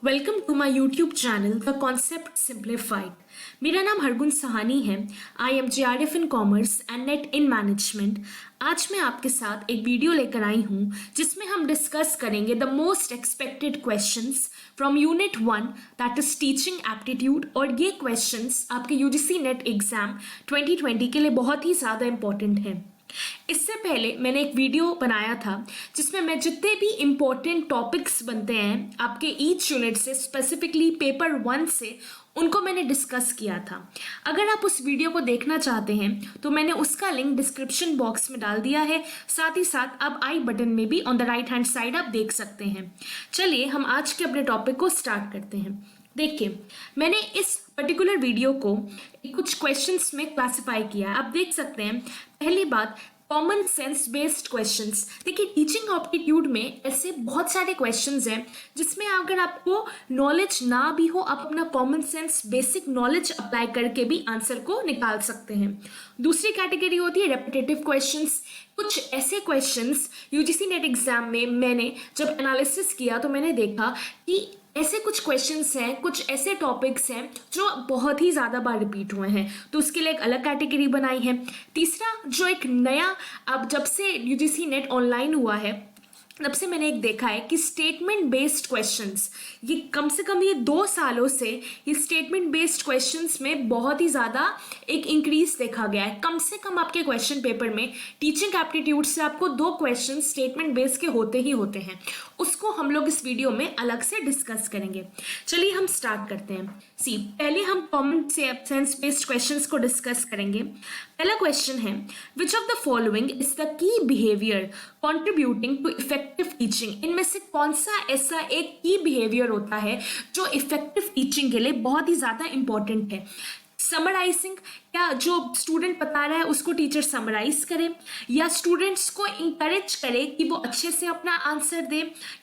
Welcome to my YouTube channel the concept simplified. मेरा नाम हरगुन सहानी है। I am JRF in commerce and NET in management. आज मैं आपके साथ एक वीडियो लेकर आई हूँ जिसमें हम डिस्कस करेंगे the most expected questions from unit 1 that is teaching aptitude. और ये क्वेश्चंस आपके UGC नेट एग्जाम 2020 के लिए बहुत ही ज़्यादा इंपॉर्टेंट हैं। इससे पहले मैंने एक वीडियो बनाया था जिसमें मैं जितने भी इम्पोर्टेंट टॉपिक्स बनते हैं आपके ईच यूनिट से, स्पेसिफिकली पेपर 1 से, उनको मैंने डिस्कस किया था। अगर आप उस वीडियो को देखना चाहते हैं तो मैंने उसका लिंक डिस्क्रिप्शन बॉक्स में डाल दिया है। साथ ही साथ आप आई बटन में भी on the right hand side आप देख सकते हैं। चलिए हम आज के अपने टॉपिक को स्टार्ट करते हैं। देखिए, मैंने इस पर्टिकुलर वीडियो को कुछ क्वेश्चंस में क्लासिफाई किया है। आप देख सकते हैं, पहली बात, कॉमन सेंस बेस्ड क्वेश्चंस। देखिए, टीचिंग एप्टीट्यूड में ऐसे बहुत सारे क्वेश्चंस हैं जिसमें अगर आपको नॉलेज ना भी हो, आप अपना common sense basic knowledge apply करके भी आंसर को निकाल सकते हैं। दूसरी कैटेगरी होती है रेपिटेटिव क्वेश्चंस। कुछ ऐसे क्वेश्चंस UGC नेट एग्जाम में मैंने जब एनालिसिस किया तो मैंने देखा कि ऐसे कुछ क्वेश्चंस हैं, कुछ ऐसे टॉपिक्स हैं जो बहुत ही ज़्यादा बार रिपीट हुए हैं, तो उसके लिए एक अलग कैटेगरी बनाई है। तीसरा, जो एक नया, अब जब से UGC नेट ऑनलाइन हुआ है तब से मैंने एक देखा है कि स्टेटमेंट बेस्ड क्वेश्चंस, ये कम से कम ये 2 सालों से ये स्टेटमेंट बेस्ड क्वेश्चंस में बहुत ही ज़्यादा एक इंक्रीज देखा गया है। कम से कम आपके क्वेश्चन पेपर में टीचिंग एप्टीट्यूड से आपको 2 क्वेश्चन स्टेटमेंट बेस्ड के होते ही होते हैं। उसको हम लोग इस वीडियो में अलग से डिस्कस करेंगे। चलिए हम स्टार्ट करते हैं। पहले हम कॉमन सेंस बेस्ड क्वेश्चंस को डिस्कस करेंगे। पहला क्वेश्चन है, which of the following is the key behaviour contributing to effective teaching. इनमें से कौन सा ऐसा एक की बिहेवियर होता है जो इफेक्टिव टीचिंग के लिए बहुत ही ज़्यादा इंपॉर्टेंट है। समराइजिंग, क्या जो स्टूडेंट बता रहा है उसको टीचर समराइज करे, या स्टूडेंट्स को इंकरेज करे कि वो अच्छे से अपना आंसर दे,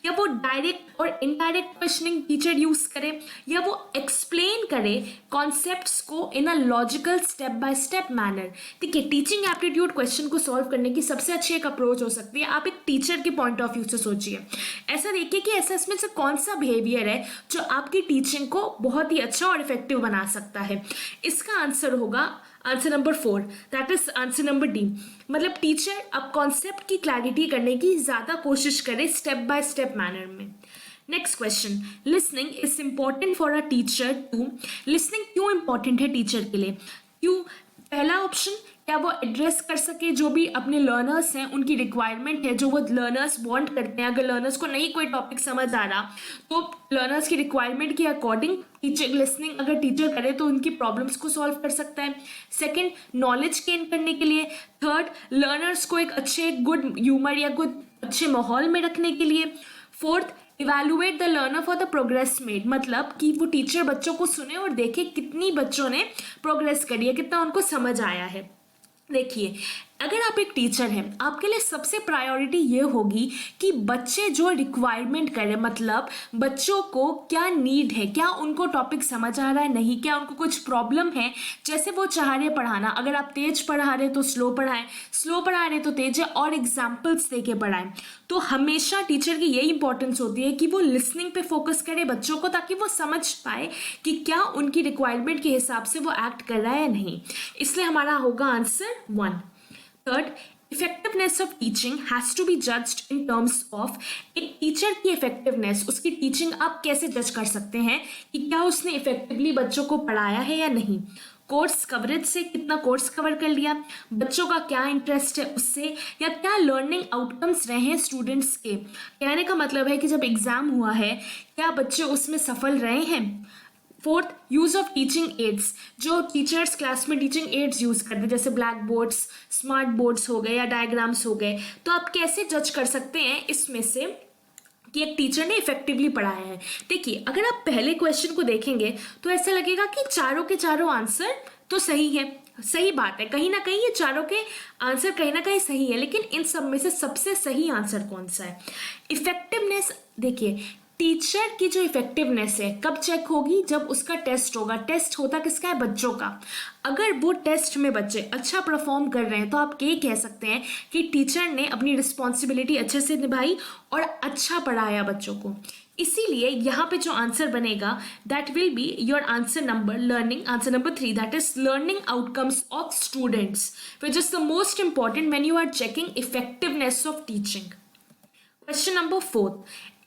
या वो डायरेक्ट और इनडायरेक्ट क्वेश्चनिंग टीचर यूज करे, या वो एक्सप्लेन करे कॉन्सेप्ट्स को in a logical step by step manner. ठीक है, टीचिंग एप्टीट्यूड क्वेश्चन को सॉल्व करने की सबसे अच्छी एक अप्रोच हो सकती है। आप एक टीचर के पॉइंट ऑफ व्यू से सोचिए, ऐसा देखिए कि ऐसा इसमें से कौन सा बिहेवियर है जो आपकी टीचिंग को बहुत ही अच्छा और इफेक्टिव बना सकता है। इसका आंसर होगा answer number 4, that is answer number D. मतलब टीचर अब कॉन्सेप्ट की क्लैरिटी करने की ज़्यादा कोशिश करे स्टेप बाय स्टेप मैनर में। Next question, listening is important for a teacher too. Listening क्यों इंपॉर्टेंट है टीचर के लिए? क्यों? पहला ऑप्शन, क्या वो एड्रेस कर सके जो भी अपने लर्नर्स हैं, उनकी रिक्वायरमेंट है जो वो लर्नर्स वांट करते हैं। अगर लर्नर्स को नहीं कोई टॉपिक समझ आ रहा तो लर्नर्स की रिक्वायरमेंट के अकॉर्डिंग टीचर लिसनिंग अगर टीचर करे तो उनकी प्रॉब्लम्स को सॉल्व कर सकता है। सेकंड, नॉलेज गेन करने के लिए। थर्ड, लर्नर्स को एक अच्छे गुड ह्यूमर या गुड अच्छे माहौल में रखने के लिए। Fourth, evaluate the learner for the progress made, मतलब कि वो टीचर बच्चों को सुने और देखे कितनी बच्चों ने प्रोग्रेस करी है, कितना उनको समझ आया है। देखिए, अगर आप एक टीचर हैं, आपके लिए सबसे प्रायोरिटी ये होगी कि बच्चे जो रिक्वायरमेंट करें, मतलब बच्चों को क्या नीड है, क्या उनको टॉपिक समझ आ रहा है, नहीं, क्या उनको कुछ प्रॉब्लम है, जैसे वो चाह रहे पढ़ाना। अगर आप तेज पढ़ा रहे तो स्लो पढ़ाएं, स्लो पढ़ा रहे तो तेज है, और एग्जाम्पल्स दे के पढ़ाएं। तो हमेशा टीचर की यही इंपॉर्टेंस होती है कि वो लिसनिंग पे फोकस करे बच्चों को, ताकि वो समझ पाए कि क्या उनकी रिक्वायरमेंट के हिसाब से वो एक्ट कर रहा है या नहीं। इसलिए हमारा होगा answer 1। Third, effectiveness of teaching has to be judged in terms of. एक टीचर की इफेक्टिवनेस, उसकी टीचिंग आप कैसे जज कर सकते हैं कि क्या उसने इफेक्टिवली बच्चों को पढ़ाया है या नहीं। कोर्स कवरेज से, कितना कोर्स कवर कर लिया, बच्चों का क्या इंटरेस्ट है उससे, या क्या लर्निंग आउटकम्स रहे हैं स्टूडेंट्स के। कहने का मतलब है कि जब एग्जाम हुआ है क्या बच्चे उसमें सफल रहे हैं। Fourth, use of teaching ads, जो टीचर्स क्लास में टीचिंग एड्स यूज करते हैं, जैसे ब्लैक बोर्ड्स, स्मार्ट बोर्ड्स हो गए या डायग्राम्स हो गए, तो आप कैसे जज कर सकते हैं इसमें से कि एक टीचर ने इफेक्टिवली पढ़ाया है। देखिए, अगर आप पहले क्वेश्चन को देखेंगे तो ऐसा लगेगा कि चारों के चारों आंसर तो सही है। सही बात है, कहीं ना कहीं ये चारों के आंसर कहीं ना कहीं सही है, लेकिन इन सब में से सबसे सही आंसर कौन सा है? इफेक्टिवनेस। देखिए, टीचर की जो इफेक्टिवनेस है कब चेक होगी? जब उसका टेस्ट होगा। टेस्ट होता किसका है? बच्चों का। अगर वो टेस्ट में बच्चे अच्छा परफॉर्म कर रहे हैं तो आप ये कह सकते हैं कि टीचर ने अपनी रिस्पॉन्सिबिलिटी अच्छे से निभाई और अच्छा पढ़ाया बच्चों को। इसीलिए यहाँ पे जो आंसर बनेगा that will be your answer number learning, answer number 3, that is learning outcomes of students which is the most important when you are checking effectiveness of teaching. Question number 4.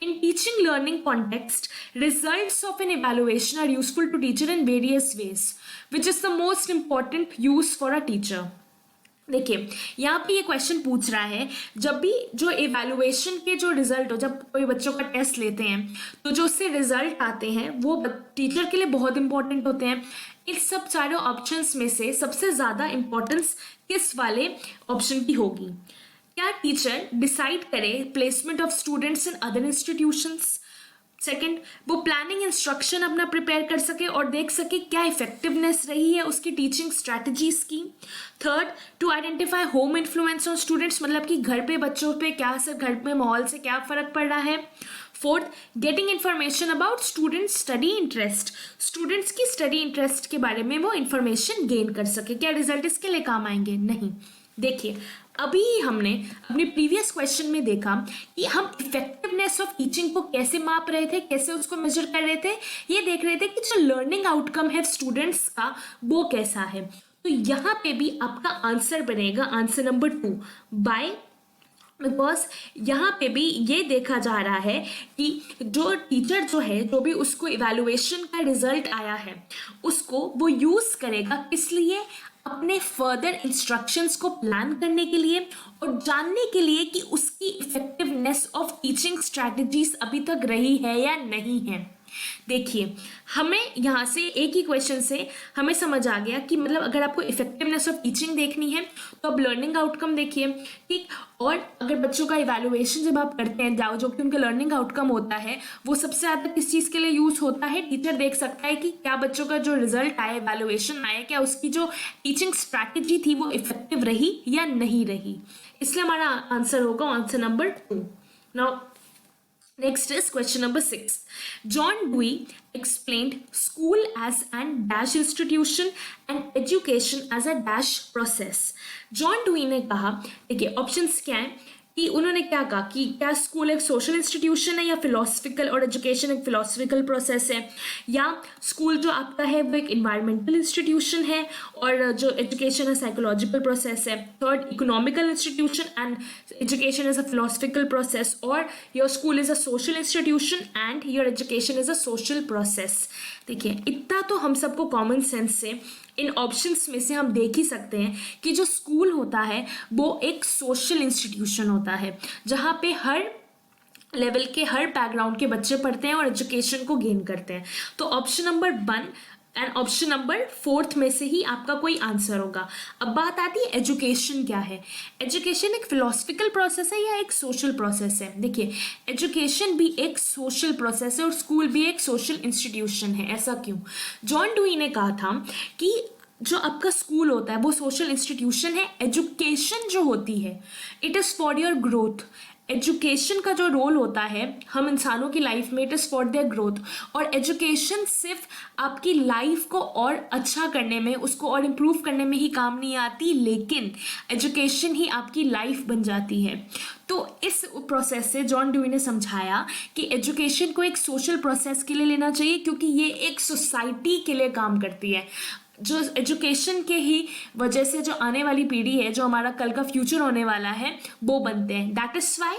In teaching learning context, results of an evaluation are useful to teacher in various ways. Which is the most important use for a teacher? देखिए यहाँ पे ये question पूछ रहा है, जब भी जो इवैल्यूएशन के जो रिजल्ट हो, जब कोई बच्चों का टेस्ट लेते हैं तो जो उससे रिजल्ट आते हैं वो टीचर के लिए बहुत इंपॉर्टेंट होते हैं. इस सब सारे ऑप्शंस में से सबसे ज़्यादा इंपॉर्टेंस किस वाले ऑप्शन की होगी? क्या टीचर डिसाइड करे placement of students in other institutions? Second, वो प्लानिंग इंस्ट्रक्शन अपना प्रिपेयर कर सके और देख सके क्या इफेक्टिवनेस रही है उसकी टीचिंग स्ट्रैटेजीज की. Third, to identify home influence on students, मतलब कि घर पे बच्चों पे क्या असर, घर में माहौल से क्या फ़र्क पड़ रहा है. Fourth, getting information about students study interest, students की स्टडी इंटरेस्ट के बारे में वो इन्फॉर्मेशन गेन कर सके. क्या रिजल्ट इसके लिए काम आएंगे? नहीं. देखिए अभी हमने अपने प्रीवियस क्वेश्चन में देखा कि हम इफेक्टिवनेस ऑफ टीचिंग को कैसे माप रहे थे, कैसे उसको मेजर कर रहे थे. ये देख रहे थे कि जो लर्निंग आउटकम है स्टूडेंट्स का वो कैसा है. तो यहाँ पे भी आपका आंसर बनेगा आंसर नंबर 2 बाय, बिकॉज यहाँ पे भी ये देखा जा रहा है कि जो टीचर जो है, जो भी उसको इवैल्यूएशन का रिजल्ट आया है उसको वो यूज़ करेगा, इसलिए अपने फर्दर इंस्ट्रक्शंस को प्लान करने के लिए और जानने के लिए कि उसकी इफेक्टिवनेस ऑफ टीचिंग स्ट्रैटेजीज अभी तक रही है या नहीं है. देखिए हमें यहाँ से एक ही क्वेश्चन से हमें समझ आ गया कि मतलब अगर आपको इफेक्टिवनेस ऑफ टीचिंग देखनी है तो अब लर्निंग आउटकम देखिए, ठीक. और अगर बच्चों का इवैल्यूएशन जब आप करते हैं जो कि उनका लर्निंग आउटकम होता है वो सबसे ज़्यादा किस चीज़ के लिए यूज़ होता है? टीचर देख सकता है कि क्या बच्चों का जो रिजल्ट आया, इवैल्यूएशन आया, क्या उसकी जो टीचिंग स्ट्रैटेजी थी वो इफेक्टिव रही या नहीं रही. इसलिए हमारा आंसर होगा answer number 2. Now next is question number 6. John Dewey explained school as an dash institution and education as a dash process. John Dewey ने कहा, देखिए ऑप्शंस क्या हैं कि उन्होंने क्या कहा कि क्या स्कूल एक सोशल इंस्टीट्यूशन है या फिलोसफिकल, और एजुकेशन एक फिलोसफिकल प्रोसेस है, या स्कूल जो आपका है वो एक इन्वायरमेंटल इंस्टीट्यूशन है और जो एजुकेशन है साइकोलॉजिकल प्रोसेस है. Third, economical institution and education is a philosophical process, और your school is a social institution and your education is a social process. देखिए इतना तो हम सबको कॉमन सेंस से इन ऑप्शंस में से हम देख ही सकते हैं कि जो स्कूल होता है वो एक सोशल इंस्टीट्यूशन होता है जहाँ पे हर लेवल के, हर बैकग्राउंड के बच्चे पढ़ते हैं और एजुकेशन को गेन करते हैं. तो option number 1 and option number 4 में से ही आपका कोई आंसर होगा. अब बात आती है एजुकेशन क्या है. एजुकेशन एक फिलोसफिकल प्रोसेस है या एक सोशल प्रोसेस है? देखिए एजुकेशन भी एक सोशल प्रोसेस है और स्कूल भी एक सोशल इंस्टीट्यूशन है. ऐसा क्यों? जॉन डुई ने कहा था कि जो आपका स्कूल होता है वो सोशल इंस्टीट्यूशन है. एजुकेशन जो होती है it is for your growth. Education का जो रोल होता है हम इंसानों की लाइफ में, it is for their growth. और एजुकेशन सिर्फ आपकी लाइफ को और अच्छा करने में, उसको और इम्प्रूव करने में ही काम नहीं आती, लेकिन एजुकेशन ही आपकी लाइफ बन जाती है. तो इस प्रोसेस से जॉन डुई ने समझाया कि एजुकेशन को एक सोशल प्रोसेस के लिए लेना चाहिए क्योंकि ये एक सोसाइटी के लिए काम करती है. जो एजुकेशन के ही वजह से जो आने वाली पीढ़ी है, जो हमारा कल का फ्यूचर होने वाला है, वो बनते हैं. दैट इज वाई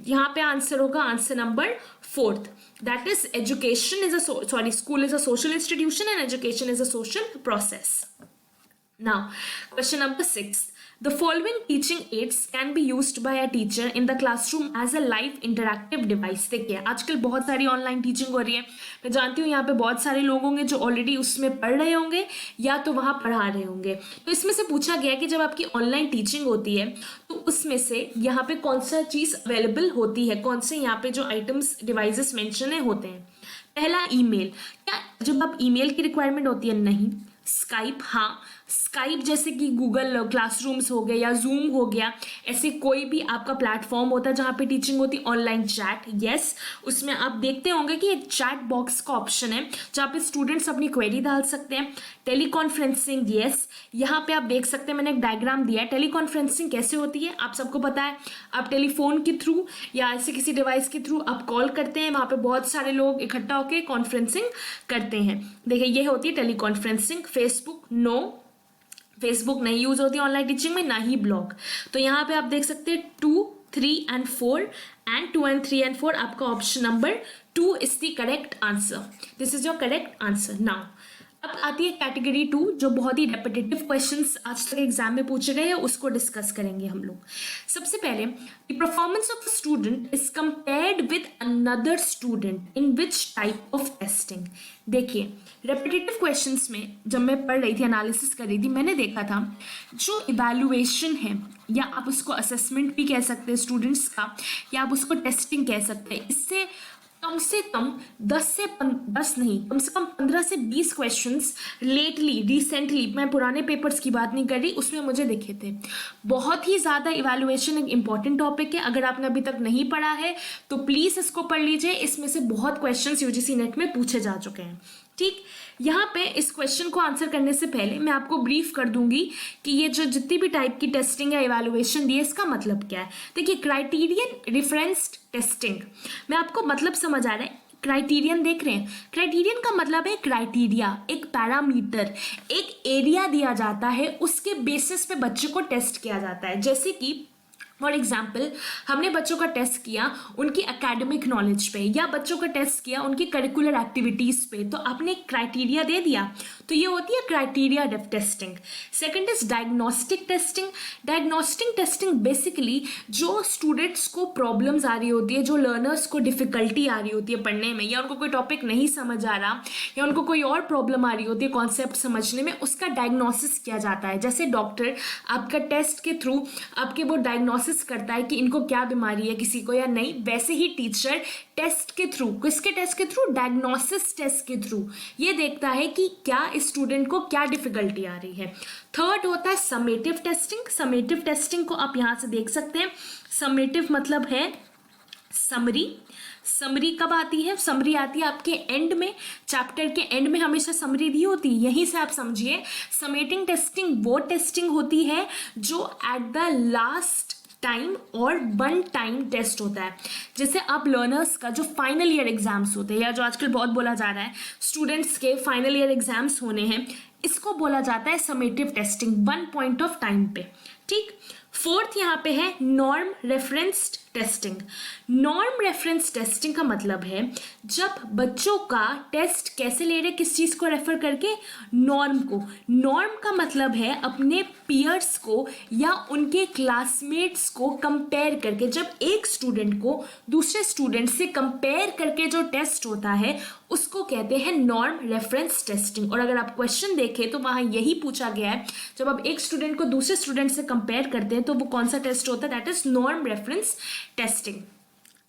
यहाँ पे आंसर होगा answer number 4. That is education is school is a social institution and education is a social process. Now question number 6. The following teaching aids can be used by a teacher in the classroom as a live interactive device. देखिए आजकल बहुत सारी online teaching हो रही है. मैं जानती हूँ यहाँ पे बहुत सारे लोग होंगे जो ऑलरेडी उसमें पढ़ रहे होंगे या तो वहाँ पढ़ा रहे होंगे. तो इसमें से पूछा गया कि जब आपकी ऑनलाइन टीचिंग होती है तो उसमें से यहाँ पे कौन सा चीज़ अवेलेबल होती है, कौन से यहाँ पे जो आइटम्स डिवाइसेस मेंशन होते हैं. पहला ईमेल. क्या जब आप ईमेल की रिक्वायरमेंट होती है? नहीं. स्काइप हाँ, स्काइप जैसे कि गूगल क्लासरूम्स हो गए या जूम हो गया, ऐसे कोई भी आपका प्लेटफॉर्म होता है जहाँ पे टीचिंग होती है। ऑनलाइन चैट, यस, उसमें आप देखते होंगे कि एक चैट बॉक्स का ऑप्शन है जहाँ पे स्टूडेंट्स अपनी क्वेरी डाल सकते हैं। टेली कॉन्फ्रेंसिंग, यस, यहाँ पे आप देख सकते हैं, मैंने एक डायग्राम दिया है। टेली कॉन्फ्रेंसिंग कैसे होती है आप सबको पता है, आप टेलीफोन के थ्रू या ऐसे किसी डिवाइस के थ्रू आप कॉल करते हैं, वहाँ पे बहुत सारे लोग इकट्ठा होकर कॉन्फ्रेंसिंग करते हैं। देखिए ये होती है teleconferencing. Facebook, no, Facebook नहीं यूज होती ऑनलाइन टीचिंग में, ना ही ब्लॉग। तो यहाँ पे आप देख सकते हैं 2, 3 and 4 and 2 and 3 and 4 आपका option number 2 is the correct answer. This is your correct answer. Now अब आती है कैटेगरी 2, जो बहुत ही रेपिटेटिव क्वेश्चंस आज तक एग्जाम में पूछे गए हैं, उसको डिस्कस करेंगे हम लोग। सबसे पहले, the performance of a student is compared with another student in which type of testing. देखिए रेपिटेटिव क्वेश्चंस में जब मैं पढ़ रही थी, एनालिसिस कर रही थी, मैंने देखा था जो इवैल्यूएशन है, या आप उसको असेसमेंट भी कह सकते हैं स्टूडेंट्स का, या आप उसको टेस्टिंग कह सकते हैं, इससे कम से कम 10 नहीं, कम से कम 15 से 20 क्वेश्चंस रिसेंटली, मैं पुराने पेपर्स की बात नहीं कर रही, उसमें मुझे दिखे थे। बहुत ही ज़्यादा इवैल्यूएशन एक इंपॉर्टेंट टॉपिक है। अगर आपने अभी तक नहीं पढ़ा है तो प्लीज़ इसको पढ़ लीजिए। इसमें से बहुत क्वेश्चंस यूजीसी नेट में पूछे जा चुके हैं। ठीक, यहाँ पे इस क्वेश्चन को आंसर करने से पहले मैं आपको ब्रीफ कर दूंगी कि ये जो जितनी भी टाइप की टेस्टिंग या इवैल्यूएशन दी है, इसका मतलब क्या है। देखिए क्राइटेरियन रेफरेंस्ड टेस्टिंग में आपको मतलब समझ आ रहा है। क्राइटेरियन देख रहे हैं, क्राइटेरियन का मतलब है क्राइटेरिया, एक पैरामीटर, एक एरिया दिया जाता है, उसके बेसिस पे बच्चे को टेस्ट किया जाता है। जैसे कि फॉर एग्जाम्पल हमने बच्चों का टेस्ट किया उनकी एकेडमिक नॉलेज पे, या बच्चों का टेस्ट किया उनकी करिकुलर एक्टिविटीज़ पे, तो आपने एक क्राइटेरिया दे दिया, तो ये होती है criteria testing. Second is diagnostic testing. Diagnostic testing basically जो स्टूडेंट्स को प्रॉब्लम्स आ रही होती है, जो लर्नर्स को डिफिकल्टी आ रही होती है पढ़ने में, या उनको कोई टॉपिक नहीं समझ आ रहा, या उनको कोई और प्रॉब्लम आ रही होती है कॉन्सेप्ट समझने में, उसका डायग्नोसिस किया जाता है। जैसे डॉक्टर आपका टेस्ट के थ्रू आपके वो डायग्नोसिस करता है कि इनको क्या बीमारी है किसी को या नहीं, वैसे ही टीचर टेस्ट के थ्रू, किसके टेस्ट के थ्रू, डायग्नोसिस टेस्ट के थ्रू ये देखता है कि क्या इस स्टूडेंट को क्या डिफिकल्टी आ रही है। थर्ड होता है समेटिव टेस्टिंग। समेटिव टेस्टिंग को आप यहां से देख सकते हैं। समेटिव मतलब है समरी। समरी कब आती है, समरी आती है आपके एंड में, चैप्टर के एंड में हमेशा समरी दी होती है। यहीं से आप समझिए समेटिंग टेस्टिंग वो टेस्टिंग होती है जो एट द लास्ट टाइम और 1 टाइम टेस्ट होता है। जैसे आप लर्नर्स का जो फाइनल ईयर एग्जाम्स होते हैं, या जो आजकल बहुत बोला जा रहा है स्टूडेंट्स के फाइनल ईयर एग्जाम्स होने हैं, इसको बोला जाता है summative testing 1 point of time पे। ठीक, फोर्थ यहाँ पे है norm referenced testing. Norm reference testing का मतलब है जब बच्चों का टेस्ट कैसे ले रहे, किस चीज़ को रेफर करके, नॉर्म को। नॉर्म का मतलब है अपने पीयर्स को या उनके क्लासमेट्स को कंपेयर करके, जब एक स्टूडेंट को दूसरे स्टूडेंट से कंपेयर करके जो टेस्ट होता है उसको कहते हैं नॉर्म रेफरेंस टेस्टिंग। और अगर आप क्वेश्चन देखें तो वहाँ यही पूछा गया है, जब आप एक स्टूडेंट को दूसरे स्टूडेंट से कंपेयर करते हैं तो वो कौन सा टेस्ट होता है, that is norm reference testing.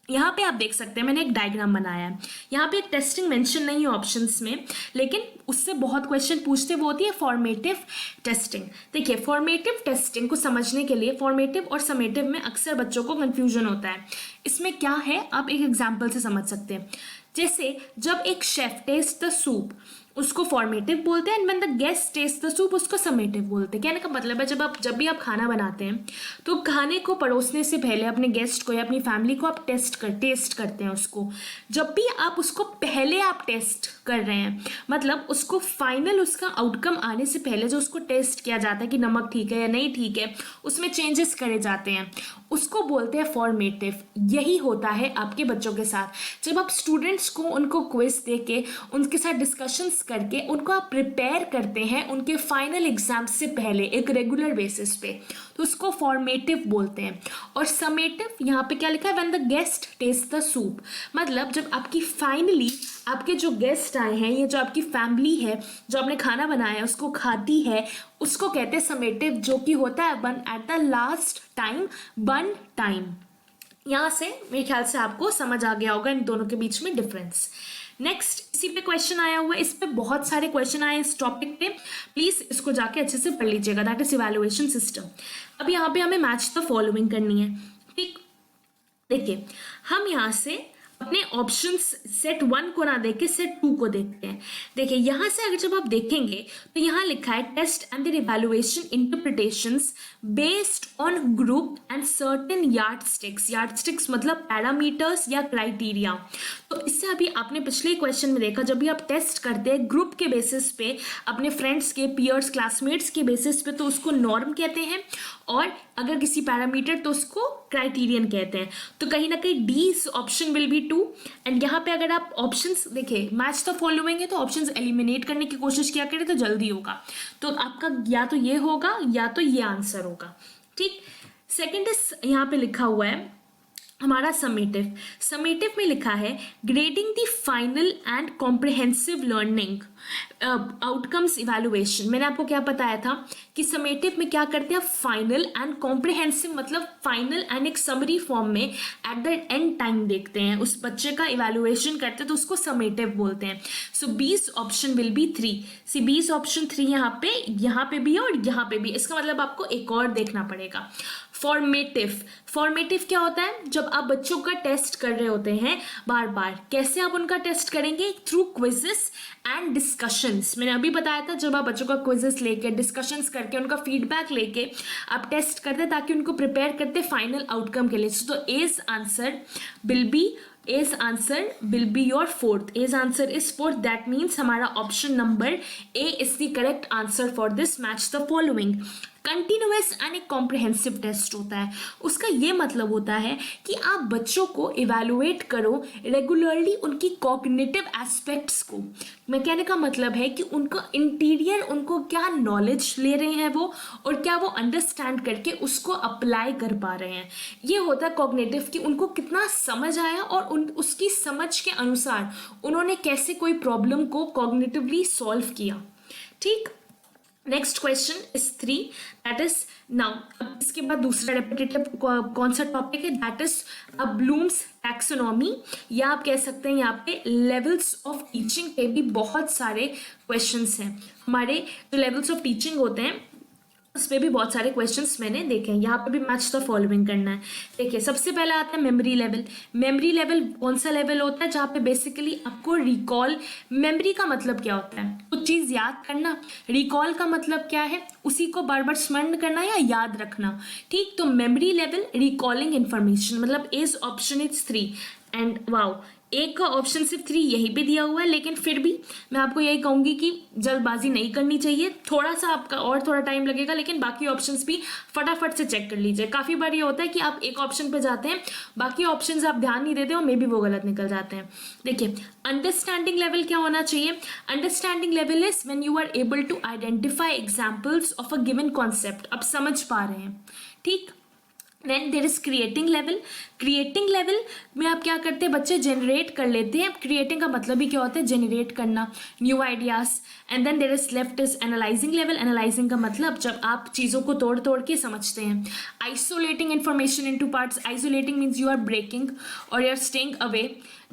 यहाँ पे आप देख सकते हैं मैंने एक डायग्राम बनाया है। यहाँ पे एक टेस्टिंग मेंशन नहीं है ऑप्शंस में, लेकिन उससे बहुत क्वेश्चन पूछते वो होती है फॉर्मेटिव टेस्टिंग। देखिए फॉर्मेटिव टेस्टिंग को समझने के लिए फॉर्मेटिव और समेटिव में अक्सर बच्चों को कंफ्यूजन होता है। इसमें क्या है आप एक एग्जाम्पल से समझ सकते हैं। जैसे जब एक शेफ टेस्ट द सूप उसको फॉर्मेटिव बोलते हैं, and when the guest taste the soup उसको समेटिव बोलते हैं। कहने का मतलब है जब भी आप खाना बनाते हैं तो खाने को परोसने से पहले अपने गेस्ट को या अपनी फैमिली को आप टेस्ट करते हैं उसको। जब भी आप उसको पहले आप टेस्ट कर रहे हैं, मतलब उसको फाइनल उसका आउटकम आने से पहले जो उसको टेस्ट किया जाता है कि नमक ठीक है या नहीं ठीक है, उसमें चेंजेस करे जाते हैं, उसको बोलते हैं फॉर्मेटिव। यही होता है आपके बच्चों के साथ। जब आप स्टूडेंट्स को उनको क्विज दे के उनके साथ डिस्कशंस करके उनको आप प्रिपेयर करते हैं उनके फाइनल एग्जाम से पहले एक रेगुलर बेसिस पे, तो उसको फॉर्मेटिव बोलते हैं। और समेटिव यहाँ पे क्या लिखा है, when the guest taste the soup, मतलब जब आपकी फाइनली आपके जो गेस्ट आए हैं, ये जो आपकी फैमिली है जो आपने खाना बनाया है उसको खाती है, उसको कहते हैं समेटिव, जो कि होता है one at the last time, 1 time. यहाँ से मेरे ख्याल से आपको समझ आ गया होगा इन दोनों के बीच में डिफरेंस। नेक्स्ट इसी पे क्वेश्चन आया हुआ है, इस पे बहुत सारे क्वेश्चन आए इस टॉपिक पे, प्लीज इसको जाके अच्छे से पढ़ लीजिएगा, दैट इज इवैल्यूएशन सिस्टम। अब यहाँ पे हमें मैच द फॉलोइंग करनी है, ठीक। देखिए हम यहाँ से अपने ऑप्शंस सेट 1 को ना देख के सेट 2 को देखते हैं। देखिए यहाँ से अगर जब आप देखेंगे तो यहाँ लिखा है test and their evaluation interpretations based on group and certain yardsticks. Yardsticks मतलब पैरामीटर्स या क्राइटेरिया। तो इससे अभी आपने पिछले क्वेश्चन में देखा, जब भी आप टेस्ट करते हैं ग्रुप के बेसिस पे, अपने फ्रेंड्स के, पीयर्स, क्लासमेट्स के बेसिस पे, तो उसको नॉर्म कहते हैं, और अगर किसी पैरामीटर तो उसको क्राइटेरियन कहते हैं। तो कहीं ना कहीं D option will B 2। And यहाँ पे अगर आप ऑप्शंस देखिए मैच द फॉलोइंग है तो ऑप्शंस एलिमिनेट करने की कोशिश किया करें तो जल्दी होगा। तो आपका या तो ये होगा या तो ये आंसर होगा, ठीक। सेकेंड इज यहाँ पे लिखा हुआ है हमारा समेटिव। समेटिव में लिखा है grading the final and comprehensive learning outcomes evaluation. मैंने आपको क्या बताया था कि समेटिव में क्या करते हैं, फाइनल एंड कॉम्प्रिहेंसिव मतलब फाइनल एंड एक समरी फॉर्म में एट द एंड टाइम देखते हैं, उस बच्चे का इवैल्यूएशन करते हैं, तो उसको समेटिव बोलते हैं। So 20 option will be 3। C 20 option 3 यहाँ पे भी है और यहाँ पे भी, इसका मतलब आपको एक और देखना पड़ेगा। फॉर्मेटिव, फॉर्मेटिव क्या होता है, जब आप बच्चों का टेस्ट कर रहे होते हैं बार बार, कैसे आप उनका टेस्ट करेंगे, थ्रू क्विजेस एंड डिस्कशंस। मैंने अभी बताया था जब आप बच्चों का क्विजेस लेके, डिस्कशंस करके, उनका फीडबैक लेके आप टेस्ट करते ताकि उनको प्रिपेयर करते फाइनल आउटकम के लिए। तो as answer will be your fourth. As answer is fourth, that means हमारा option number A is the correct answer for this match the following. Continuous and एक कॉम्प्रिहेंसिव टेस्ट होता है, उसका ये मतलब होता है कि आप बच्चों को इवैल्यूएट करो रेगुलरली उनकी कॉग्निटिव एस्पेक्ट्स को। मैं कहने का मतलब है कि उनका इंटीरियर, उनको क्या नॉलेज ले रहे हैं वो, और क्या वो अंडरस्टैंड करके उसको अप्लाई कर पा रहे हैं। ये होता है कॉग्निटिव, कि उनको कितना समझ आया और उसकी समझ के अनुसार उन्होंने कैसे कोई प्रॉब्लम को कॉग्निटिवली सॉल्व किया, ठीक। Next question is 3, that is now. अब इसके बाद दूसरा रेपिटेटिव कौन सा टॉपिक है, दैट इज ब्लूम्स टैक्सोनॉमी, या आप कह सकते हैं यहाँ पे लेवल्स ऑफ टीचिंग पे भी बहुत सारे क्वेश्चंस हैं। हमारे जो लेवल्स ऑफ टीचिंग होते हैं उस पर भी बहुत सारे क्वेश्चंस मैंने देखे हैं। यहाँ पे भी मैच द फॉलोइंग करना है। देखिए सबसे पहला आता है मेमोरी लेवल। मेमोरी लेवल कौन सा लेवल होता है, जहाँ पे बेसिकली आपको रिकॉल, मेमोरी का मतलब क्या होता है, कुछ चीज़ याद करना। रिकॉल का मतलब क्या है, उसी को बार बार स्मरण करना या याद रखना, ठीक। तो मेमोरी लेवल रिकॉलिंग इन्फॉर्मेशन, मतलब is option is 3। And wow, एक का ऑप्शन सिर्फ 3 यहीं पे दिया हुआ है, लेकिन फिर भी मैं आपको यही कहूँगी कि जल्दबाजी नहीं करनी चाहिए, थोड़ा सा आपका और थोड़ा टाइम लगेगा, लेकिन बाकी ऑप्शंस भी फटाफट से चेक कर लीजिए। काफ़ी बार ये होता है कि आप एक ऑप्शन पे जाते हैं, बाकी ऑप्शंस आप ध्यान नहीं देते और मे बी वो गलत निकल जाते हैं। देखिए अंडरस्टैंडिंग लेवल क्या होना चाहिए, understanding level is when you are able to identify examples of a given concept, आप समझ पा रहे हैं, ठीक। Then there is creating level. Creating level में आप क्या करते हैं, बच्चे जनरेट कर लेते हैं। क्रिएटिंग का मतलब ही क्या होता है, जनरेट करना new ideas. And then there is left is analysing level. Analysing का मतलब जब आप चीज़ों को तोड़ तोड़ के समझते हैं। Isolating information into parts. Isolating means you are breaking और you are staying away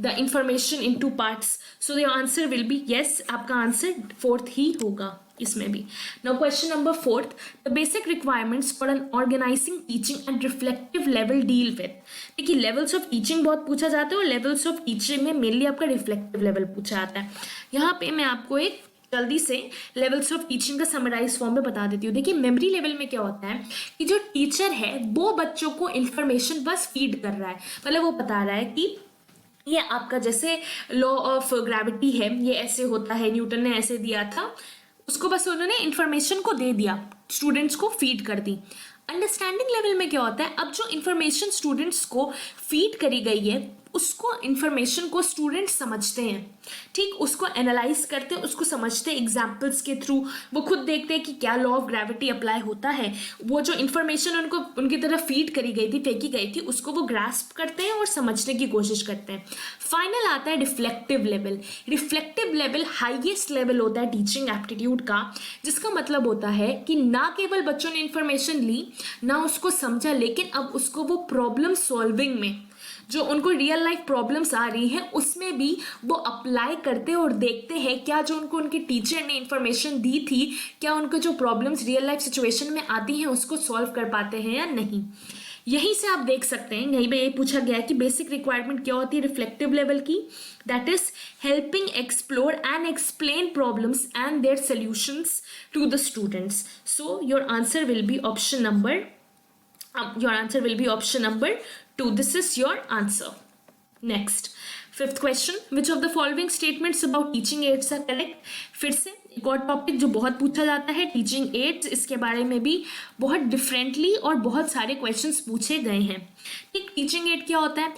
the information into parts. So your answer will be yes, आपका आंसर 4th ही होगा इसमें भी। Now question number 4th, the basic requirements for an organising teaching and reflective level deal with. देखिए levels of teaching बहुत पूछा जाता है और लेवल्स ऑफ टीचिंग में मेनली आपका रिफ्लेक्टिव लेवल पूछा जाता है। यहाँ पे मैं आपको एक जल्दी से लेवल्स ऑफ टीचिंग का समराइज फॉर्म में बता देती हूँ। देखिए मेमोरी लेवल में क्या होता है कि जो टीचर है वो बच्चों को इन्फॉर्मेशन बस फीड कर रहा है, मतलब वो बता रहा है कि ये आपका जैसे लॉ ऑफ ग्रेविटी है, ये ऐसे होता है, न्यूटन ने ऐसे दिया था, उसको बस उन्होंने इन्फॉर्मेशन को दे दिया, स्टूडेंट्स को फीड कर दी। अंडरस्टैंडिंग लेवल में क्या होता है, अब जो इन्फॉर्मेशन स्टूडेंट्स को फीड करी गई है उसको, इन्फॉर्मेशन को स्टूडेंट्स समझते हैं, ठीक, उसको एनालाइज करते हैं, उसको समझते हैं एग्जाम्पल्स के थ्रू। वो खुद देखते हैं कि क्या लॉ ऑफ ग्रेविटी अप्लाई होता है, वो जो इन्फॉर्मेशन उनको उनकी तरफ फीड करी गई थी, फेंकी गई थी, उसको वो ग्रास्प करते हैं और समझने की कोशिश करते हैं। फाइनल आता है reflective level. Reflective level highest level होता है टीचिंग एप्टीट्यूड का, जिसका मतलब होता है कि ना केवल बच्चों ने इन्फॉर्मेशन ली, ना उसको समझा, लेकिन अब उसको वो प्रॉब्लम सॉल्विंग में, जो उनको रियल लाइफ प्रॉब्लम्स आ रही हैं उसमें भी वो अप्लाई करते और देखते हैं क्या जो उनको उनके टीचर ने इन्फॉर्मेशन दी थी, क्या उनको जो प्रॉब्लम्स रियल लाइफ सिचुएशन में आती हैं उसको सॉल्व कर पाते हैं या नहीं। यहीं से आप देख सकते हैं, यहीं पे ये पूछा गया है कि बेसिक रिक्वायरमेंट क्या होती है रिफ्लेक्टिव लेवल की, that is helping explore and explain problems and their solutions to the students. So your answer will be option number 2. This is your answer. Next, fifth question, which of the following statements about teaching aids are correct? फिर से एक और topic जो बहुत पूछा जाता है, teaching ads, इसके बारे में भी बहुत डिफरेंटली और बहुत सारे क्वेश्चंस पूछे गए हैं। ठीक, टीचिंग एड क्या होता है?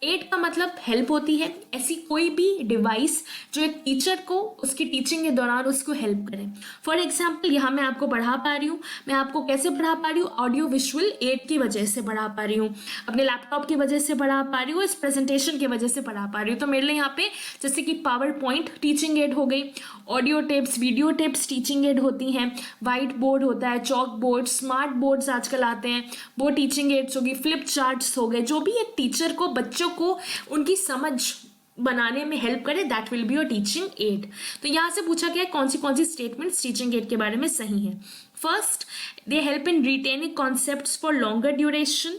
एड का मतलब हेल्प होती है, ऐसी कोई भी डिवाइस जो एक टीचर को उसकी टीचिंग के दौरान उसको हेल्प करे। फॉर एग्जाम्पल यहाँ मैं आपको पढ़ा पा रही हूँ, मैं आपको कैसे पढ़ा पा रही हूँ? ऑडियो विजुअल एड की वजह से पढ़ा पा रही हूँ, अपने लैपटॉप की वजह से पढ़ा पा रही हूँ, इस प्रेजेंटेशन की वजह से पढ़ा पा रही हूँ। तो मेरे लिए यहाँ पे जैसे कि पावर पॉइंट टीचिंग एड हो गई, audio tips, video tips teaching add होती हैं, वाइट बोर्ड होता है, चॉक बोर्ड, स्मार्ट बोर्ड्स आजकल आते हैं, वो टीचिंग एड्स होगी, फ्लिप चार्ट्स हो गए, जो भी एक टीचर को बच्चों को उनकी समझ बनाने में हेल्प करे, that will be your teaching add. तो यहाँ से पूछा गया कौन सी स्टेटमेंट्स टीचिंग एड के बारे में सही है। First, they help in retaining concepts for longer duration.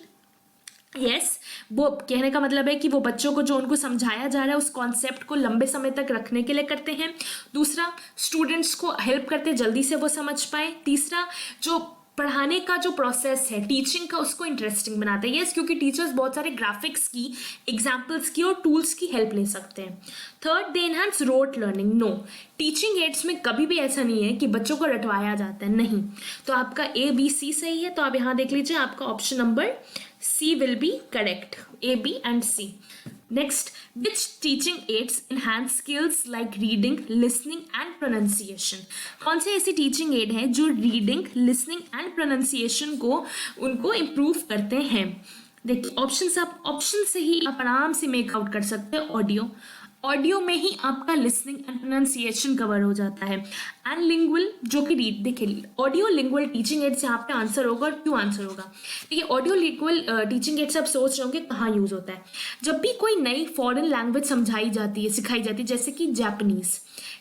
Yes, वो कहने का मतलब है कि वो बच्चों को जो उनको समझाया जा रहा है उस कॉन्सेप्ट को लंबे समय तक रखने के लिए करते हैं। दूसरा, स्टूडेंट्स को हेल्प करते जल्दी से वो समझ पाए। तीसरा, जो पढ़ाने का जो प्रोसेस है टीचिंग का उसको इंटरेस्टिंग बनाते हैं। यस, क्योंकि टीचर्स बहुत सारे ग्राफिक्स की, एग्जाम्पल्स की और टूल्स की हेल्प ले सकते हैं। Third, they enhance rote learning. No, teaching aids में कभी भी ऐसा नहीं है कि बच्चों को रटवाया जाता है, नहीं। तो आपका ABC सही है, तो आप यहाँ देख लीजिए, आपका option number C will be correct, A, B and C. Next, which teaching aids enhance skills like reading, listening and pronunciation? कौन से ऐसी टीचिंग एड है जो रीडिंग, लिसनिंग एंड प्रोनाउंसिएशन को उनको इम्प्रूव करते हैं? देखिए ऑप्शन से ही आप आराम से मेक आउट कर सकते हैं। ऑडियो में ही आपका लिसनिंग एंड प्रोनाउंसिएशन कवर हो जाता है। एंड लिंगुअल, जो कि देखिए ऑडियो लिंगुअल टीचिंग एड से यहाँ पे आंसर होगा। और क्यों आंसर होगा? देखिए ऑडियो लिंगुअल टीचिंग एड से आप सोच रहे होंगे कहाँ यूज होता है। जब भी कोई नई फॉरेन लैंग्वेज सिखाई जाती है, जैसे कि जापानीज।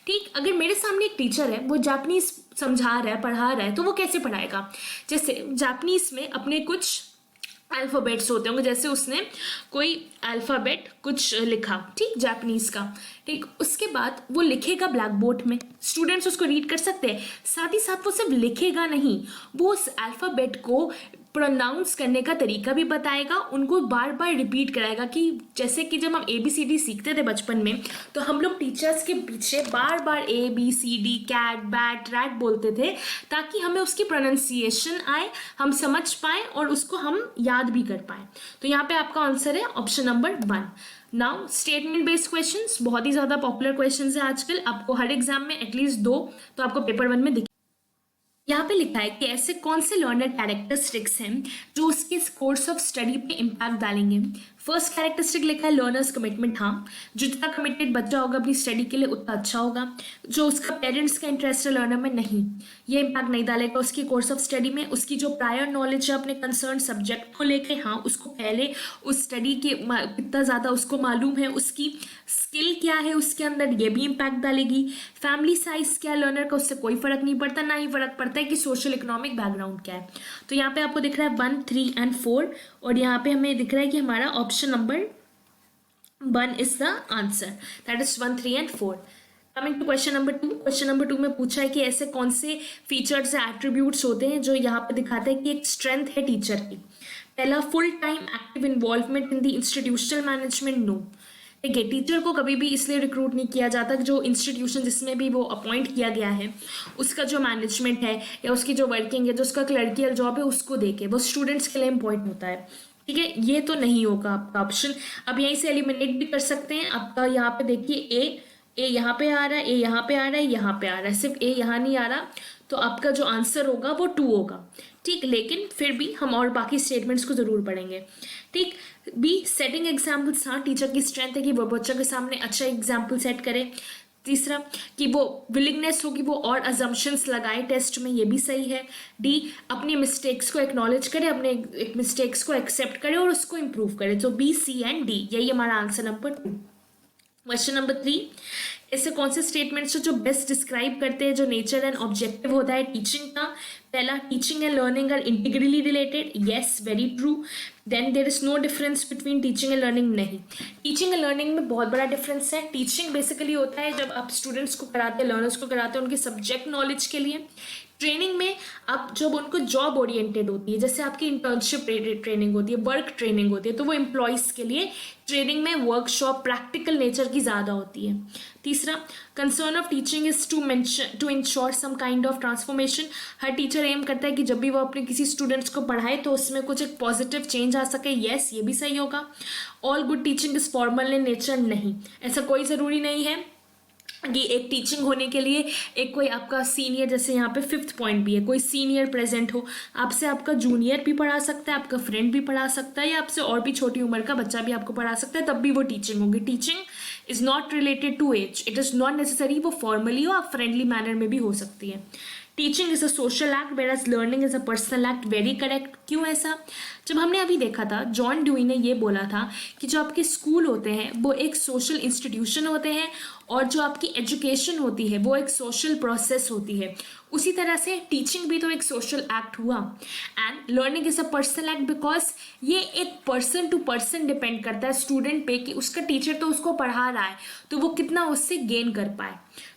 ठीक, अगर मेरे सामने एक टीचर है, वो जापानीज समझा रहा है, पढ़ा रहा है, तो वो कैसे पढ़ाएगा? जैसे जापानीज में अपने कुछ अल्फ़ाबेट्स होते होंगे, जैसे उसने कोई अल्फ़ाबेट कुछ लिखा, ठीक, जापानीज़ का, ठीक, उसके बाद वो लिखेगा ब्लैक बोर्ड में, स्टूडेंट्स उसको रीड कर सकते हैं। साथ ही साथ वो सिर्फ लिखेगा नहीं, वो उस अल्फ़ाबेट को प्रोनाउंस करने का तरीका भी बताएगा, उनको बार बार रिपीट कराएगा। कि जैसे कि जब हम ABCD सीखते थे बचपन में, तो हम लोग टीचर्स के पीछे बार बार ABCD, कैट, बैट, रैट बोलते थे, ताकि हमें उसकी प्रोनाउंसिएशन आए, हम समझ पाएँ और उसको हम याद भी कर पाएँ। तो यहाँ पे आपका आंसर है option number 1। Now statement based questions बहुत ही ज़्यादा पॉपुलर क्वेश्चंस है आजकल, आपको हर एग्जाम में एटलीस्ट 2 तो आपको पेपर 1 में दिखे। यहाँ पे लिखा है कि ऐसे कौन से लर्नर कैरेक्टरिस्टिक्स हैं जो उसके कोर्स ऑफ स्टडी पे इम्पैक्ट डालेंगे। फर्स्ट कैरेक्टरिस्टिक लिखा है लर्नर्स कमिटमेंट। हाँ, जो जितना कमिटेड बच्चा होगा अपनी स्टडी के लिए उतना अच्छा होगा। जो उसका पेरेंट्स का इंटरेस्ट है लर्नर में, नहीं, ये इम्पैक्ट नहीं डालेगा उसकी कोर्स ऑफ स्टडी में। उसकी जो प्रायर नॉलेज है अपने कंसर्न सब्जेक्ट को लेके, हाँ, उसको पहले उस स्टडी के कितना ज़्यादा उसको मालूम है, उसकी स्किल क्या है उसके अंदर, ये भी इम्पैक्ट डालेगी। फैमिली साइज क्या है लर्नर का, उससे कोई फर्क नहीं पड़ता, ना ही फर्क पड़ता है कि सोशल इकोनॉमिक बैकग्राउंड क्या है। तो यहाँ पे आपको दिख रहा है 1, 3 एंड 4, और यहाँ पे हमें दिख रहा है कि हमारा option number 1 is the answer, that is 1, 3 and 4। Coming to question number 2। Question number 2 में पूछा है कि ऐसे कौन से फीचर्स या एट्रीब्यूट्स होते हैं जो यहाँ पे दिखाते हैं कि एक स्ट्रेंथ है टीचर की। पहला, full time active involvement in the institutional management. No, देखिए टीचर को कभी भी इसलिए रिक्रूट नहीं किया जाता कि जो इंस्टीट्यूशन जिसमें भी वो अपॉइंट किया गया है उसका जो मैनेजमेंट है या उसकी जो वर्किंग है, जो उसका क्लर्कियल जॉब है, उसको देके, वो स्टूडेंट्स के लिए इम्पॉर्टेंट होता है। ठीक है, ये तो नहीं होगा आपका ऑप्शन। अब यहीं से एलिमिनेट भी कर सकते हैं। आपका यहाँ पे देखिए ए यहाँ पे आ रहा है, ए यहाँ पे आ रहा है, यहाँ पे आ रहा है, सिर्फ ए यहाँ नहीं आ रहा, तो आपका जो आंसर होगा वो 2 होगा। ठीक, लेकिन फिर भी हम और बाकी स्टेटमेंट्स को ज़रूर पढ़ेंगे। ठीक, बी, सेटिंग एग्जाम्पल्स। हाँ, टीचर की स्ट्रेंथ है कि वो बच्चों के सामने अच्छा एग्जाम्पल सेट करे। तीसरा कि वो विलिंगनेस होगी वो और अजम्पशंस लगाए टेस्ट में, ये भी सही है। डी, अपनी मिस्टेक्स को एक्नॉलेज करे, अपने मिस्टेक्स को एक्सेप्ट करे और उसको इम्प्रूव करे। तो बी, सी एंड डी, यही हमारा आंसर नंबर 2। क्वेश्चन नंबर 3, ऐसे कौन से स्टेटमेंट्स जो बेस्ट डिस्क्राइब करते हैं जो नेचर एंड ऑब्जेक्टिव होता है टीचिंग का। पहला, teaching and learning are integrally related, yes very true. Then there is no difference between teaching and learning, नहीं, टीचिंग एंड लर्निंग में बहुत बड़ा डिफरेंस है। टीचिंग बेसिकली होता है जब आप स्टूडेंट्स को कराते हैं, लर्नर्स को कराते हैं उनके सब्जेक्ट नॉलेज के लिए। ट्रेनिंग में आप जब उनको जॉब ओरिएंटेड होती है, जैसे आपकी इंटर्नशिप ट्रेनिंग होती है, वर्क ट्रेनिंग होती है, तो वो एम्प्लॉयज़ के लिए ट्रेनिंग में वर्कशॉप प्रैक्टिकल नेचर की ज़्यादा होती है। तीसरा, concern of teaching is to ensure some kind of transformation. हर टीचर एम करता है कि जब भी वो अपने किसी स्टूडेंट्स को पढ़ाए तो उसमें कुछ एक पॉजिटिव चेंज आ सके, यस ये भी सही होगा। All good teaching is formal in nature, नहीं, ऐसा कोई ज़रूरी नहीं है कि एक टीचिंग होने के लिए एक कोई आपका सीनियर, जैसे यहाँ पे 5th पॉइंट भी है, कोई सीनियर प्रेजेंट हो, आपसे आपका जूनियर भी पढ़ा सकता है, आपका फ्रेंड भी पढ़ा सकता है, या आपसे और भी छोटी उम्र का बच्चा भी आपको पढ़ा सकता है, तब भी वो टीचिंग होगी। Teaching is not related to age, it is not necessary वो फॉर्मली हो, आप फ्रेंडली मैनर में भी हो सकती है। Teaching is a social act whereas learning is a personal act, very correct. क्यों ऐसा? जब हमने अभी देखा था, जॉन ड्यूई ने ये बोला था कि जो आपके स्कूल होते हैं वो एक सोशल इंस्टीट्यूशन होते हैं और जो आपकी एजुकेशन होती है वो एक सोशल प्रोसेस होती है। उसी तरह से टीचिंग भी तो एक सोशल एक्ट हुआ। And learning is a personal act because ये एक पर्सन टू पर्सन डिपेंड करता है स्टूडेंट पे कि उसका टीचर तो उसको पढ़ा रहा है तो वो कितना उससे गेन कर पाए।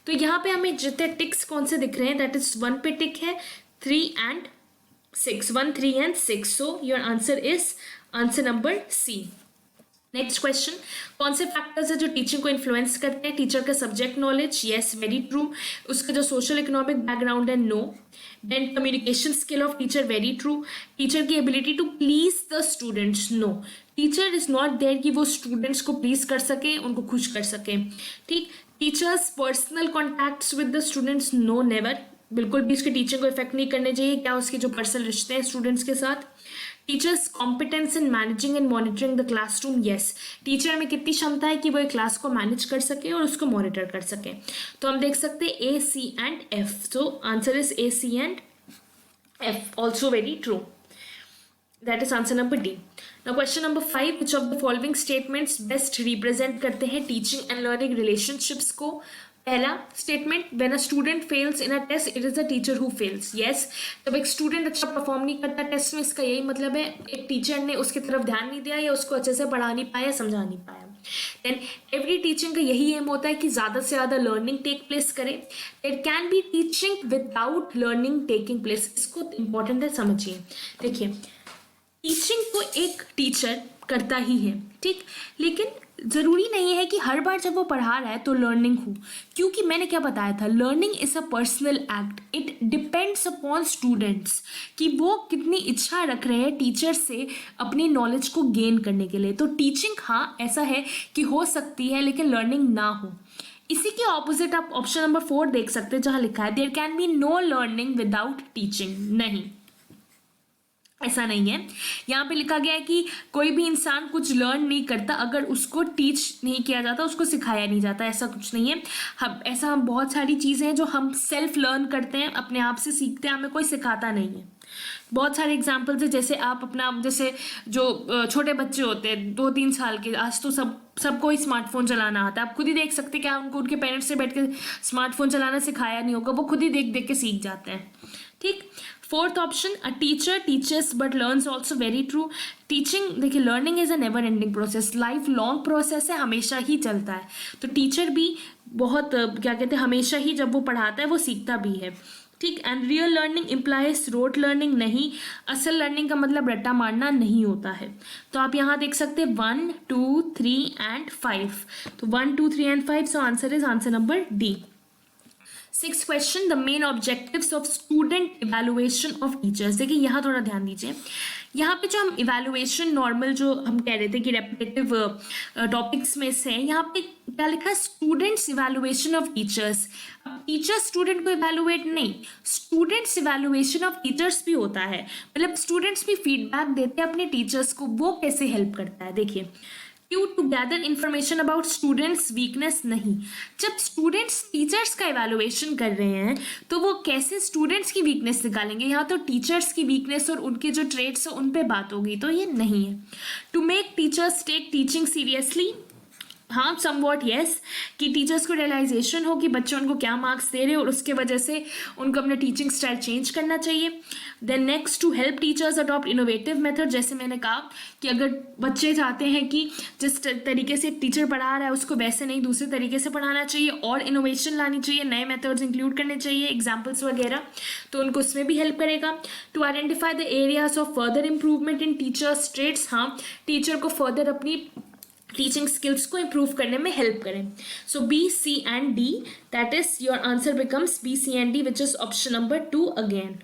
तो यहाँ पे हमें जितने टिक्स कौन से दिख रहे हैं, दैट इज 1 पे टिक है, 3 and 6, 1, 3 and 6, so your answer is answer number C। Next question, कौन से फैक्टर्स है जो टीचिंग को इन्फ्लुएंस करते हैं? टीचर का subject knowledge, yes very true. उसका जो सोशल इकोनॉमिक बैकग्राउंड है, no. Then communication skill of teacher, very true. Teacher की ability to please the students, no, teacher is not there कि वो स्टूडेंट्स को प्लीज कर सके, उनको खुश कर सके, ठीक। Teachers personal contacts with the students, no never, बिल्कुल भी उसके टीचिंग को इफेक्ट नहीं करने चाहिए, क्या उसके जो पर्सनल रिश्ते हैं स्टूडेंट्स के साथ। Teachers competence in managing and monitoring the classroom, yes, teacher में कितनी क्षमता है कि वो एक क्लास को मैनेज कर सके और उसको मॉनिटर कर सके। तो हम देख सकते हैं A, C and F, so answer is A, C and F, also very true. That is answer number D. Now question number 5, which of the following statements best represent करते हैं टीचिंग एंड लर्निंग रिलेशनशिप्स को? पहला statement, when a student fails in a test it is the teacher who fails, yes, जब एक student अच्छा perform नहीं करता test में, इसका यही मतलब है एक टीचर ने उसकी तरफ ध्यान नहीं दिया या उसको अच्छे से पढ़ा नहीं पाया, समझा नहीं पाया। देन एवरी टीचिंग का यही एम होता है कि ज़्यादा से ज़्यादा लर्निंग टेक प्लेस करे। It can be teaching without learning taking place, इसको इंपॉर्टेंट है, समझिए। देखिए, टीचिंग को एक टीचर करता ही है, ठीक, लेकिन ज़रूरी नहीं है कि हर बार जब वो पढ़ा रहा है तो लर्निंग हो, क्योंकि मैंने क्या बताया था, learning is a personal act, it depends upon students कि वो कितनी इच्छा रख रहे हैं टीचर से अपनी नॉलेज को गेन करने के लिए। तो टीचिंग, हाँ ऐसा है कि हो सकती है लेकिन लर्निंग ना हो। इसी के ऑपोजिट आप ऑप्शन नंबर 4 देख सकते हैं जहाँ लिखा है there can be no learning without teaching, नहीं, ऐसा नहीं है। यहाँ पे लिखा गया है कि कोई भी इंसान कुछ लर्न नहीं करता अगर उसको टीच नहीं किया जाता, उसको सिखाया नहीं जाता, ऐसा कुछ नहीं है। हम बहुत सारी चीज़ें हैं जो हम सेल्फ लर्न करते हैं, अपने आप से सीखते हैं, हमें कोई सिखाता नहीं है। बहुत सारे एग्जाम्पल्स है, जैसे आप अपना, जैसे जो छोटे बच्चे होते हैं 2-3 साल के, आज तो सबको ही स्मार्टफोन चलाना आता है, आप खुद ही देख सकते हैं क्या उनको उनके पेरेंट्स से बैठ के स्मार्टफोन चलाना सिखाया नहीं होगा, वो खुद ही देख देख के सीख जाते हैं, ठीक। 4th option, a teacher teachers but learns also, very true. Teaching, देखिए, learning is a never ending process, life long process है, हमेशा ही चलता है। तो टीचर भी बहुत क्या कहते हैं, हमेशा ही जब वो पढ़ाता है वो सीखता भी है, ठीक। And real learning implies rote learning, नहीं, असल लर्निंग का मतलब रट्टा मारना नहीं होता है। तो आप यहाँ देख सकते हैं 1, 2, 3 and 5, तो 1, 2, 3 and 5, so answer is answer number D. 6th question, the main objectives of student evaluation of teachers. देखिए यहाँ थोड़ा ध्यान दीजिए, यहाँ पे जो हम इवैल्यूएशन नॉर्मल जो हम कह रहे थे कि रेपिटेटिव टॉपिक्स में से, यहाँ पे क्या लिखा है, स्टूडेंट्स इवैल्यूएशन ऑफ टीचर्स। अब टीचर स्टूडेंट को इवैल्यूएट नहीं, स्टूडेंट्स इवैल्यूएशन ऑफ टीचर्स भी होता है, मतलब स्टूडेंट्स भी फीडबैक देते हैं अपने टीचर्स को, वो कैसे हेल्प करता है। देखिए, क्यों? To gather information about students weakness नहीं। जब स्टूडेंट्स टीचर्स का इवैल्यूएशन कर रहे हैं तो वो कैसे स्टूडेंट्स की वीकनेस निकालेंगे? यहाँ तो टीचर्स की वीकनेस और उनके जो ट्रेड्स है उन पे बात होगी, तो ये नहीं है। To make teachers take teaching seriously, हाँ समवॉट येस, कि टीचर्स को रियलाइजेशन हो कि बच्चे उनको क्या मार्क्स दे रहे हैं और उसके वजह से उनको अपना टीचिंग स्टाइल चेंज करना चाहिए। Then next, to help teachers adopt innovative method. जैसे मैंने कहा कि अगर बच्चे चाहते हैं कि जिस तरीके से टीचर पढ़ा रहा है उसको वैसे नहीं दूसरे तरीके से पढ़ाना चाहिए और इनोवेशन लानी चाहिए, नए मेथड्स इंक्लूड करने चाहिए, एग्जाम्पल्स वगैरह, तो उनको उसमें भी हेल्प करेगा। To identify the areas of further improvement in teachers traits, हाँ टीचर को फर्दर अपनी टीचिंग स्किल्स को इम्प्रूव करने में हेल्प करें। So B, C and D, that is your answer becomes B, C and D, which is option number 2 again.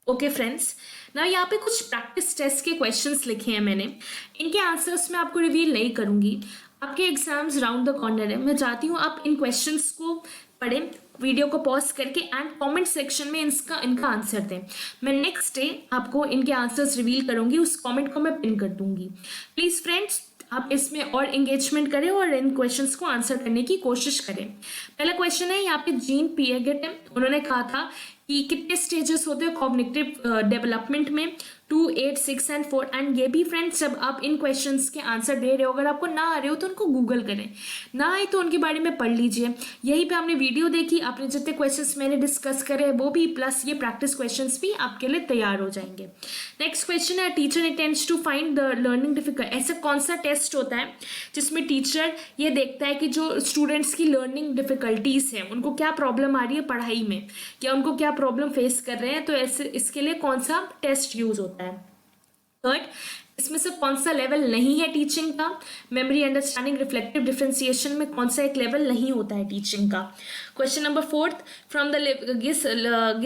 Okay friends, ना यहाँ पे कुछ प्रैक्टिस टेस्ट के क्वेश्चंस लिखे हैं मैंने, इनके आंसर्स मैं आपको रिवील नहीं करूंगी। आपके एग्जाम्स राउंड द कॉर्नर है, मैं चाहती हूँ आप इन क्वेश्चंस को पढ़ें, वीडियो को पॉज करके एंड कमेंट सेक्शन में इनका आंसर दें। मैं नेक्स्ट डे आपको इनके आंसर्स रिवील करूंगी, उस कमेंट को मैं पिन कर दूंगी। प्लीज़ फ्रेंड्स, आप इसमें और एंगेजमेंट करें और इन क्वेश्चंस को आंसर करने की कोशिश करें। पहला क्वेश्चन है यहाँ पे जीन पियागेट है, उन्होंने कहा था कि कितने स्टेजेस होते हैं कॉग्निटिव डेवलपमेंट में, 2, 8, 6 एंड 4। एंड ये भी फ्रेंड्स, जब आप इन क्वेश्चंस के आंसर दे रहे हो, अगर आपको ना आ रहे हो तो उनको गूगल करें, ना आए तो उनके बारे में पढ़ लीजिए। यहीं पे आपने वीडियो देखी, आपने जितने क्वेश्चंस मैंने डिस्कस करे वो भी, प्लस ये प्रैक्टिस क्वेश्चंस भी आपके लिए तैयार हो जाएंगे। नेक्स्ट क्वेश्चन है, teacher intends to find the learning difficult. ऐसा कौन सा टेस्ट होता है जिसमें टीचर ये देखता है कि जो स्टूडेंट्स की लर्निंग डिफिकल्टीज हैं, उनको क्या प्रॉब्लम आ रही है पढ़ाई में, या उनको क्या प्रॉब्लम फेस कर रहे हैं, तो ऐसे इसके लिए कौन सा टेस्ट यूज होता है। थर्ड, इसमें से कौन सा लेवल नहीं है टीचिंग का, मेमोरी, अंडरस्टैंडिंग, रिफ्लेक्टिव डिफरेंशिएशन में कौन सा एक लेवल नहीं होता है टीचिंग का। Question number 4, from the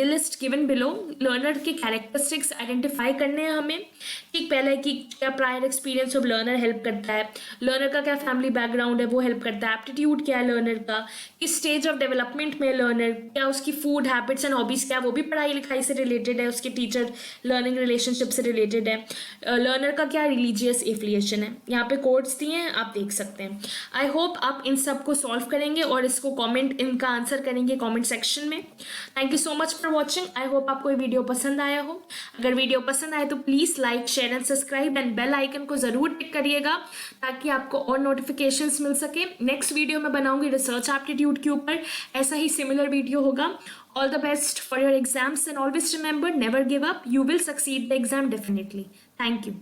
list given below, learner के कैरेक्टरिस्टिक्स आइडेंटिफाई करने हैं हमें। ठीक, पहले कि क्या prior experience of learner help करता है, लर्नर का क्या फैमिली बैकग्राउंड है वो हेल्प करता है, एप्टीट्यूड क्या है लर्नर का, किस स्टेज ऑफ डेवलपमेंट में लर्नर, क्या उसकी फूड हैबिट्स एंड हॉबीज क्या वो भी पढ़ाई लिखाई से रिलेटेड है, उसके टीचर लर्निंग रिलेशनशिप से रिलेटेड है, लर्नर का क्या रिलीजियस एफिलिएशन है। यहाँ पे कोड्स दिए हैं, आप देख सकते हैं। आई होप आप इन सब को सॉल्व करेंगे और इसको कमेंट, इनका आंसर करेंगे कमेंट सेक्शन में। Thank you so much for watching. I hope आपको ये वीडियो पसंद आया हो। अगर वीडियो पसंद आए तो please like, share and subscribe and bell icon को ज़रूर टिक करिएगा ताकि आपको और नोटिफिकेशंस मिल सके। नेक्स्ट वीडियो में बनाऊंगी रिसर्च एप्टीट्यूड के ऊपर, ऐसा ही सिमिलर वीडियो होगा। All the best for your exams and always remember, never give up, you will succeed the exam definitely. Thank you.